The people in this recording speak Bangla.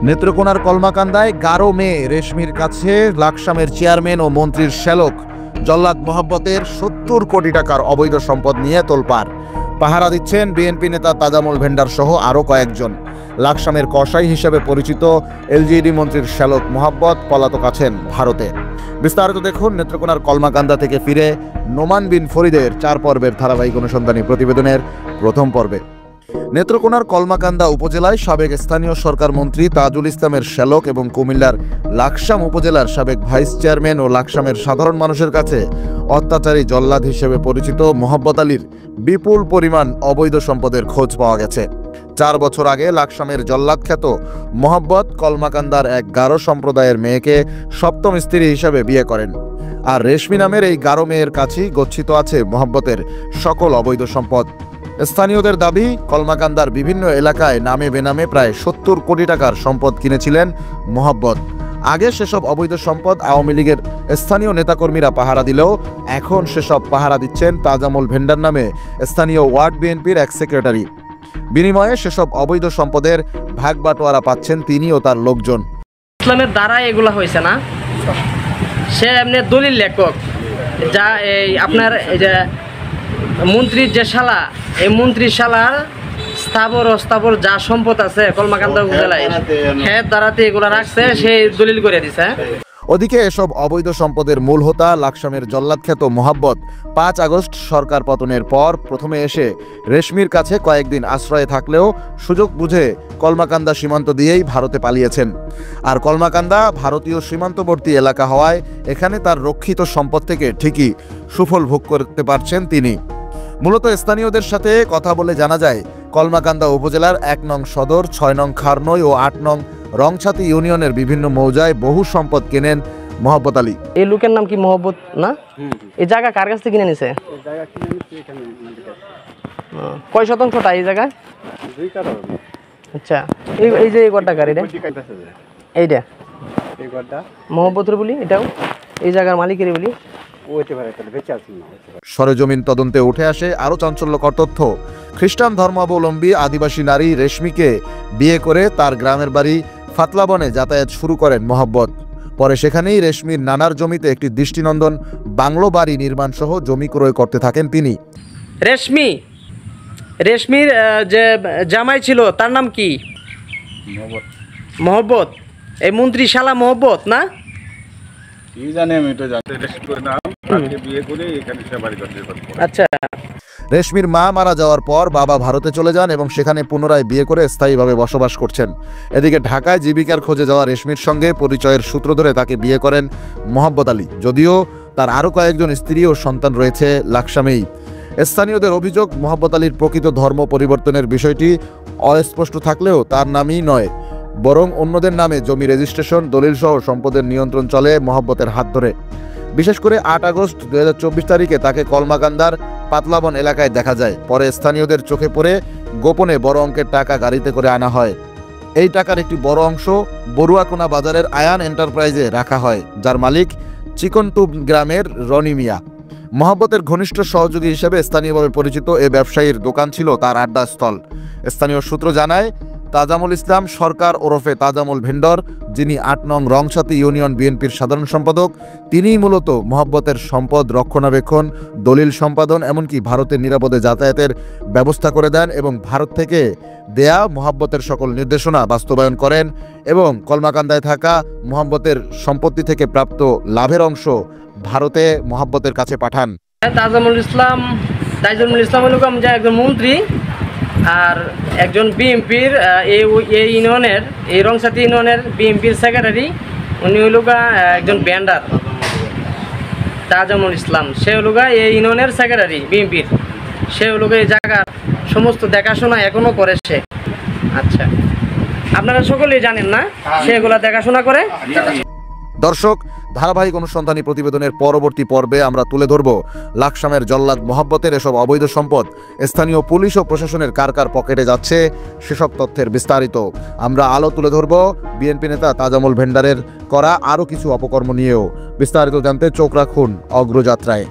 নেত্রকোনার কলমাকান্দায় 11 মে রেশমির কাছে লাকসামের চেয়ারম্যান ও মন্ত্রীর শ্যালক জল্লাদ মোহাব্বতের 70 কোটি টাকার অবৈধ সম্পদ নিয়ে তোলপাড়। পাহারা দিচ্ছেন বিএনপি নেতা তাজামুল ভেন্ডার সহ আরও কয়েকজন। লাকসামের কসাই হিসেবে পরিচিত এলজিইডি মন্ত্রীর শ্যালক মোহাব্বত পলাতক আছেন ভারতে। বিস্তারিত দেখুন নেত্রকোনার কলমাকান্দা থেকে ফিরে নোমান বিন ফরিদের 4 পর্বের ধারাবাহিক অনুসন্ধানী প্রতিবেদনের প্রথম পর্বে। নেত্রকোনার কলমাকান্দা উপজেলায় সাবেক স্থানীয় সরকার মন্ত্রী তাজুল ইসলামের শ্যালক এবং কুমিল্লার লাকসাম উপজেলার সাবেক ভাইস চেয়ারম্যান ও লাকসামের সাধারণ মানুষের কাছে অত্যাচারী জল্লাদ হিসেবে পরিচিত মোহাব্বত আলীর বিপুল পরিমাণ অবৈধ সম্পদের খোঁজ পাওয়া গেছে। 4 বছর আগে লাকসামের জল্লাদ খ্যাত মোহাব্বত কলমাকান্দার এক গারো সম্প্রদায়ের মেয়েকে সপ্তম স্ত্রী হিসেবে বিয়ে করেন। আর রেশমি নামের এই গারো মেয়ের কাছেই গচ্ছিত আছে মোহাব্বতের সকল অবৈধ সম্পদ। স্থানীয়দের দাবি, কলমাকান্দার বিভিন্ন এলাকায় নামে বেনামে প্রায় 70 কোটি টাকার সম্পদ কিনেছিলেন মোহাব্বত। আগে সেসব অবৈধ সম্পদ আওয়ামী লীগের স্থানীয় নেতাকর্মীরা পাহারা দিলেও এখন সেসব পাহারা দিচ্ছেন তাজামুল ভেন্ডার নামে স্থানীয় ওয়ার্ড বিএনপির এক সেক্রেটারি। বিনিময়ে সেসব অবৈধ সম্পদের ভাগ বাটোয়ারা পাচ্ছেন তিনি ও তার লোকজন। ইসলামের দ্বারা এগুলা হয়েছে না, সে এমনি দলিল লেখক, যা এই আপনার এই যে মন্ত্রীর যে শালা, এই মন্ত্রীর শালার স্থাবর অস্থাবর যা সম্পদ আছে কলমাকান্দা উপজেলায়, হ্যাঁ দ্বারাতে এগুলা রাখছে, সে দলিল করে দিছে। ওদিকে এসব অবৈধ সম্পদের মূল হোতা লাকসামের জল্লাদ খ্যাত মোহাব্বত 5 আগস্ট সরকার পতনের পর প্রথমে এসে রেশমির কাছে কয়েকদিন আশ্রয়ে থাকলেও সুযোগ বুঝে কলমাকান্দা সীমান্ত দিয়েই ভারতে পালিয়েছেন। আর কলমাকান্দা ভারতীয় সীমান্তবর্তী এলাকা হওয়ায় এখানে তার রক্ষিত সম্পদ থেকে ঠিকই সুফল ভোগ করতে পারছেন তিনি। মূলত স্থানীয়দের সাথে কথা বলে জানা যায়, কলমাকান্দা উপজেলার 1 নং সদর, 6 নং খারনই ও 8 নং রংছাতি ইউনিয়নের বিভিন্ন মৌজায় বহু সম্পদ কেনেন মোহাব্বত আলী। এই লোকের নাম কি মোহাব্বত না? এই জায়গা কার কাছ থেকে কিনে নিছে? কয় শতাংশটা এই জায়গা? 2 কাঠা। আচ্ছা, এই যে এই গড়টা গাড়ি রে, এইটা এই গড়টা মোহাব্বতের বলি, এটাও এই জায়গার মালিকেরই বলি। সরেজমিন তদন্তে উঠে আসে আরও চাঞ্চল্যকর তথ্য। খ্রিস্টান ধর্মাবলম্বী আদিবাসী নারী রেশমিকে বিয়ে করে তার গ্রামের বাড়ি ফাতলাবনে যাতায়াত শুরু করেন মোহাব্বত। পরে সেখানেই রেশমির নানার জমিতে একটি দৃষ্টিনন্দন বাংলো বাড়ি নির্মাণ সহ জমি ক্রয় করতে থাকেন তিনি। রেশমির যে জামাই ছিল তার নাম কি? মোহাব্বত। এই মন্ত্রী শালা মোহাব্বত না? আচ্ছা। রেশমির মা মারা যাওয়ার পর বাবা ভারতে চলে যান এবং সেখানে পুনরায় বিয়ে করে স্থায়ীভাবে বসবাস করছেন। এদিকে ঢাকায় জীবিকার খোঁজে যাওয়া রেশমির সঙ্গে পরিচয়ের সূত্র ধরে তাকে বিয়ে করেন মোহাব্বত আলী, যদিও তার আরও কয়েকজন স্ত্রী ও সন্তান রয়েছে লাকসামেই। স্থানীয়দের অভিযোগ, মোহাব্বত আলীর প্রকৃত ধর্ম পরিবর্তনের বিষয়টি অস্পষ্ট থাকলেও তার নামই নয়, বরং অন্যদের নামে জমি রেজিস্ট্রেশন, দলিল সহ সম্পদের নিয়ন্ত্রণ চলে মোহাব্বতের হাত ধরে। বিশেষ করে 8 আগস্ট 2024 তারিখে তাকে কলমাকান্দার পাতলাবন এলাকায় দেখা যায়। পরে স্থানীয়দের চোখে পড়ে গোপনে বড় অঙ্কের টাকা গাড়িতে করে আনা হয়। এই টাকার একটি বড় অংশ বড়ুয়াকোনা বাজারের আয়ান এন্টারপ্রাইজে রাখা হয়, যার মালিক চিকনটুব গ্রামের রনি মিয়া। মোহাব্বতের ঘনিষ্ঠ সহযোগী হিসেবে স্থানীয়ভাবে পরিচিত এ ব্যবসায়ীর দোকান ছিল তার আড্ডাস্থল। স্থানীয় সূত্র জানায়, তাজামুল ইসলাম সরকার ওরফে তাজামুল ভেন্ডর, যিনি 8 নং রংছাতি ইউনিয়ন বিএনপির সাধারণ সম্পাদক, তিনিই মূলত মোহাব্বতের সম্পদ রক্ষণাবেক্ষণ, দলিল সম্পাদন, এমনকি ভারতের নিরাপদে যাতায়াতের ব্যবস্থা করে দেন এবং ভারত থেকে দেয়া মোহাব্বতের সকল নির্দেশনা বাস্তবায়ন করেন এবং কলমাকান্দায় থাকা মোহাব্বতের সম্পত্তি থেকে প্রাপ্ত লাভের অংশ ভারতে মোহাব্বতের কাছে পাঠান। তাজামুল ইসলাম হল একজন মন্ত্রী আর একজন বিএনপির এই ইউনিয়নের, এই রংছাতি ইউনিয়নের বিএনপির সেক্রেটারি। উনি হইল একজন ব্যান্ডার। তাজামুল ইসলাম সে হল এই ইউনিয়নের সেক্রেটারি বিএনপির। সে হল এই জায়গার সমস্ত দেখাশোনা এখনো করে সে। আচ্ছা, আপনারা সকলেই জানেন না সে এগুলা দেখাশোনা করে। দর্শক, ধারাবাহিক অনুসন্ধানী প্রতিবেদনের পরবর্তী পর্বে আমরা তুলে ধরব লাকসামের জল্লাদ মোহাব্বতের এসব অবৈধ সম্পদ স্থানীয় পুলিশ ও প্রশাসনের কার কার পকেটে যাচ্ছে সেসব তথ্যের বিস্তারিত। আমরা আলো তুলে ধরব বিএনপি নেতা তাজামুল ভেন্ডারের করা আরও কিছু অপকর্ম নিয়েও। বিস্তারিত জানতে চোখ রাখুন অগ্রযাত্রায়।